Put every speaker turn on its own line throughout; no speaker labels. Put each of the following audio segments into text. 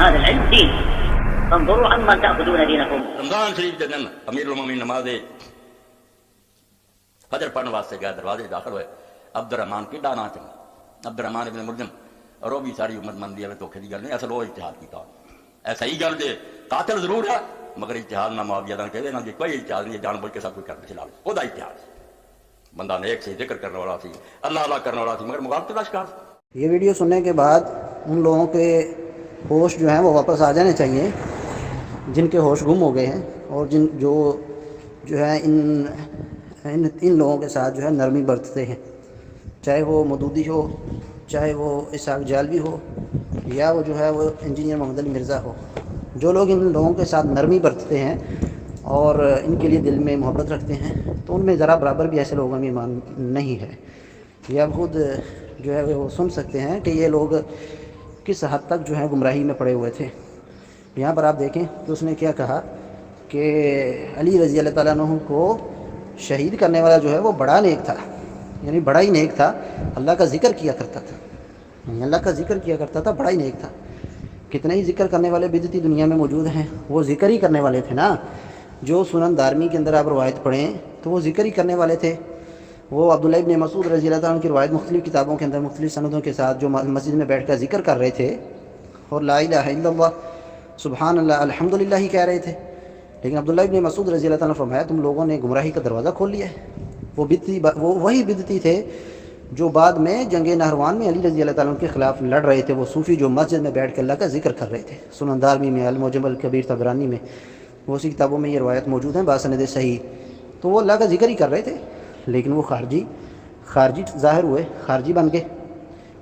هذا العلم دين، فانظروا عمن تأخذون دينكم.
رمضان شریف کے دن امیر المومنین نماز فجر پڑھنے واسطے گیا، دروازے داخل ہوئے، عبد الرحمان کی ڈانا چنگا، عبد الرحمان ابن ملجم اور وہ بھی ساری امت من دیا دھوکھے دی گل نہیں، اصل وہ اجتہاد کیتا ایسا ہی گل دے قاتل ضرور ہے مگر اجتہاد نہ معاویہ دا کہے نہ جی کوئی اجتہاد نہیں، جان بوجھ کے سب کچھ کر کے چلا لے، وہ دا اجتہاد بندہ نیک سے ذکر کرنے والا سی، اللہ اللہ کرنے والا سی، مگر مغالطے کا شکار۔
یہ ویڈیو سننے کے بعد ان لوگوں کے ہوش جو ہیں وہ واپس آ جانے چاہیے جن کے ہوش گم ہو گئے ہیں، اور جو ہے ان لوگوں کے ساتھ جو ہے نرمی برتتے ہیں، چاہے وہ مودودی ہو، چاہے وہ اسحاق جالوی ہو، یا وہ جو ہے وہ انجینئر محمد علی مرزا ہو، جو لوگ ان لوگوں کے ساتھ نرمی برتتے ہیں اور ان کے لیے دل میں محبت رکھتے ہیں، تو ان میں ذرا برابر بھی ایسے لوگوں میں ایمان نہیں ہے۔ یہ آپ خود جو ہے وہ سن سکتے ہیں کہ یہ لوگ کس حد تک جو ہے گمراہی میں پڑے ہوئے تھے۔ یہاں پر آپ دیکھیں کہ اس نے کیا کہا کہ علی رضی اللہ تعالیٰ عنہ کو شہید کرنے والا جو ہے وہ بڑا نیک تھا، یعنی بڑا ہی نیک تھا، اللہ کا ذکر کیا کرتا تھا، اللہ کا ذکر کیا کرتا تھا، بڑا ہی نیک تھا۔ کتنے ہی ذکر کرنے والے بدعتی دنیا میں موجود ہیں، وہ ذکر ہی کرنے والے تھے نا۔ جو سنن دارمی کے اندر آپ روایت پڑھیں تو وہ ذکر ہی کرنے والے تھے۔ وہ عبداللہ ابن مسعود رضی اللہ تعالیٰ عنہ کی روایت مختلف کتابوں کے اندر مختلف سندوں کے ساتھ جو مسجد میں بیٹھ کر ذکر کر رہے تھے اور لا الہ الا اللہ سبحان اللہ الحمدللہ ہی کہہ رہے تھے، لیکن عبداللہ ابن مسعود رضی اللہ تعالیٰ عنہ فرمایا تم لوگوں نے گمراہی کا دروازہ کھول لیا ہے۔ وہ وہی بدعتی تھے جو بعد میں جنگ نہروان میں علی رضی اللہ تعالیٰ عنہ کے خلاف لڑ رہے تھے، وہ صوفی جو مسجد میں بیٹھ کے اللہ کا ذکر کر رہے تھے۔ سنن دارمی میں، المعجم الکبیر طبرانی میں، وہ اسی کتابوں میں یہ روایت موجود ہیں باسند صحیح۔ تو وہ اللہ کا ذکر ہی کر رہے تھے، لیکن وہ خارجی ظاہر ہوئے، خارجی بن گئے،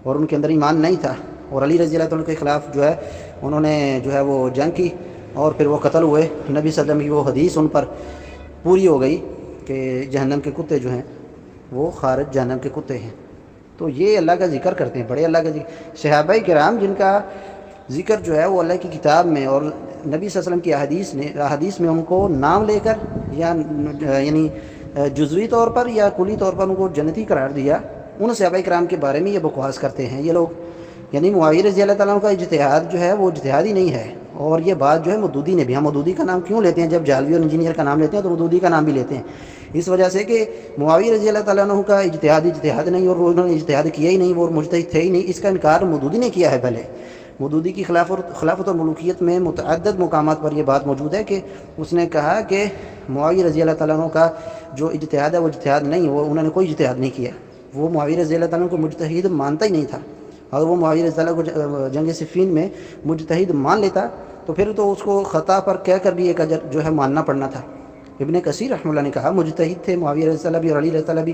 اور ان کے اندر ایمان نہیں تھا، اور علی رضی اللہ تعالیٰ کے خلاف جو ہے انہوں نے جو ہے وہ جنگ کی، اور پھر وہ قتل ہوئے۔ نبی صلی اللہ علیہ وسلم کی وہ حدیث ان پر پوری ہو گئی کہ جہنم کے کتے جو ہیں وہ خارج جہنم کے کتے ہیں۔ تو یہ اللہ کا ذکر کرتے ہیں، بڑے اللہ کا ذکر۔ صحابہ کرام جن کا ذکر جو ہے وہ اللہ کی کتاب میں اور نبی صلی اللہ علیہ وسلم کی احادیث میں ان کو نام لے کر یا یعنی جزوی طور پر یا کلی طور پر ان کو جنتی قرار دیا، ان صحابہ کرام کے بارے میں یہ بکواس کرتے ہیں یہ لوگ۔ یعنی معاویہ رضی اللہ تعالیٰ عنہ کا اجتہاد جو ہے وہ اجتہاد ہی نہیں ہے، اور یہ بات جو ہے مودودی نے بھی، ہم مودودی کا نام کیوں لیتے ہیں جب جالوی اور انجینئر کا نام لیتے ہیں تو مودودی کا نام بھی لیتے ہیں، اس وجہ سے کہ معاویہ رضی اللہ تعالیٰ عنہ کا اجتہاد نہیں، اور انہوں نے اجتہاد کیا ہی نہیں، وہ مجتہد تھے ہی نہیں، اس کا انکار مودودی نے کیا ہے۔ پہلے مودودی کی خلافت اور ملوکیت میں متعدد مقامات پر یہ بات موجود ہے کہ اس نے کہا کہ معاویہ رضی اللہ تعالیٰ عنہ کا جو اجتہاد ہے وہ اجتہاد نہیں، وہ انہوں نے کوئی اجتہاد نہیں کیا، وہ معاویہ رضی اللہ تعالیٰ عنہ کو مجتہد مانتا ہی نہیں تھا۔ اگر وہ معاویہ رضی اللہ کو جنگ صفین میں مجتہد مان لیتا تو پھر تو اس کو خطا پر کہہ کر بھی ایک اجر جو ہے ماننا پڑنا تھا۔ ابن کثیر رحمہ اللہ نے کہا مجتہد تھے معاویہ رضی اللہ بھی اور علی رضی اللہ بھی،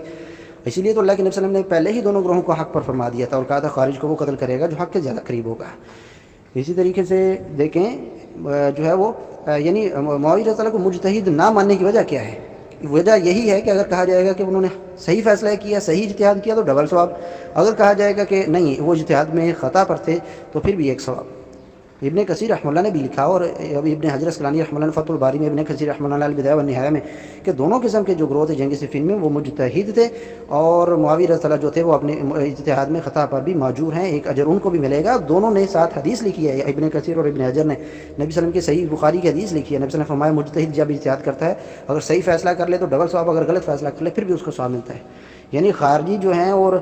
اسی لیے تو اللہ کے نبی صلی اللہ علیہ وسلم نے پہلے ہی دونوں گروہوں کو حق پر فرما دیا تھا اور کہا تھا خارج کو وہ قتل کرے گا جو حق کے زیادہ قریب ہوگا۔ اسی طریقے سے دیکھیں جو ہے وہ یعنی معاویہ رضی اللہ کو مجتہد نہ ماننے کی وجہ کیا ہے؟ وجہ یہی ہے کہ اگر کہا جائے گا کہ انہوں نے صحیح فیصلہ کیا، صحیح اجتہاد کیا تو ڈبل ثواب، اگر کہا جائے گا کہ نہیں وہ اجتہاد میں خطا پر تھے تو پھر بھی ایک ثواب۔ ابن کثیر رحمہ اللہ نے بھی لکھا، اور ابن حجر اسقلانی رحمہ اللہ نے فتح الباری میں، ابن کثیر رحمہ اللہ البدایہ والنہایہ میں، کہ دونوں قسم کے جو گروہ تھے جنگ صفین میں وہ مجتہد تھے، اور معاویہ رضی اللہ جو تھے وہ اپنے اجتہاد میں خطا پر بھی معذور ہیں، ایک اجر ان کو بھی ملے گا۔ دونوں نے ساتھ حدیث لکھی ہے، ابن کثیر اور ابن حجر نے نبی صلی اللہ علیہ وسلم کی صحیح بخاری کی حدیث لکھی ہے، نبی صلی اللہ علیہ وسلم نے فرمایا مجتہد جب اجتہاد کرتا ہے اگر صحیح فیصلہ کر لے تو ڈبل ثواب، اگر غلط فیصلہ کر لے پھر بھی اس کو ثواب ملتا ہے۔ یعنی خارجی جو ہیں اور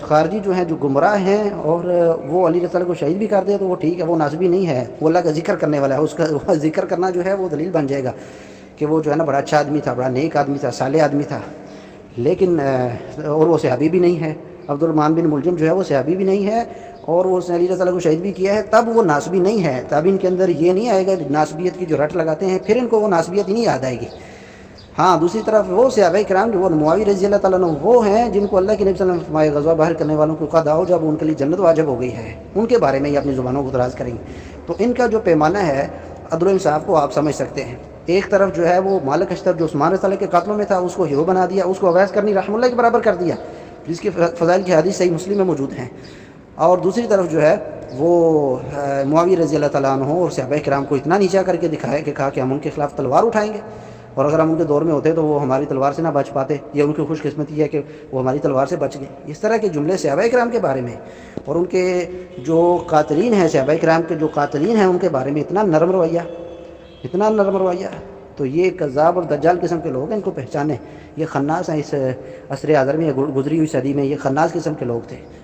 خارجی جو ہیں جو گمراہ ہیں اور وہ علی رضی اللہ کو شہید بھی کر دے تو وہ ٹھیک ہے، وہ ناسبی نہیں ہے، وہ اللہ کا ذکر کرنے والا ہے، اس کا ذکر کرنا جو ہے وہ دلیل بن جائے گا کہ وہ جو ہے نا بڑا اچھا آدمی تھا، بڑا نیک آدمی تھا، صالح آدمی تھا، لیکن اور وہ صحابی بھی نہیں ہے۔ عبد الرحمان بن ملجم جو ہے وہ صحابی بھی نہیں ہے اور وہ اس نے علی رضی اللہ کو شہید بھی کیا ہے، تب وہ ناسبی نہیں ہے، تب ان کے اندر یہ نہیں آئے گا ناسبیت کی جو رٹ لگاتے ہیں پھر ان کو وہ ناسبیت ہی نہیں یاد آئے گی۔ ہاں دوسری طرف وہ صحابہ کرام جو وہ معاویہ رضی اللہ تعالیٰ عنہ وہ ہیں جن کو اللہ کے نبی صلی اللہ علیہ وسلم فرمایا غزوہ باہر کرنے والوں کو قد آؤ جب ان کے لیے جنت واجب ہو گئی ہے، ان کے بارے میں یہ اپنی زبانوں کو دراز کریں گے۔ تو ان کا جو پیمانہ ہے عدل و انصاف کو آپ سمجھ سکتے ہیں۔ ایک طرف جو ہے وہ مالک اشتر جو عثمان رضی اللہ کے قاتلوں میں تھا اس کو ہیرو بنا دیا، اس کو اویس کرنی رحمہ اللہ کے برابر کر دیا جس کی فضائل کی حدیث صحیح مسلم میں موجود ہیں، اور دوسری طرف جو ہے وہ معاویہ رضی اللہ تعالیٰ عنہ اور صحابہ کرام کو اتنا نیچا کر کے دکھایا کہ کہا کہ ہم ان کے خلاف تلوار اٹھائیں گے، اور اگر ہم ان کے دور میں ہوتے تو وہ ہماری تلوار سے نہ بچ پاتے، یہ ان کی خوش قسمتی ہے کہ وہ ہماری تلوار سے بچ گئے۔ اس طرح کے جملے صحابہ کرام کے بارے میں اور ان کے جو قاتلین ہیں، صحابہ کرام کے جو قاتلین ہیں ان کے بارے میں اتنا نرم رویہ، اتنا نرم رویہ، تو یہ کذاب اور دجال قسم کے لوگ ہیں، ان کو پہچانیں۔ یہ خناس ہیں، اس عصر حاضر میں، گزری ہوئی صدی میں یہ خناس قسم کے لوگ تھے۔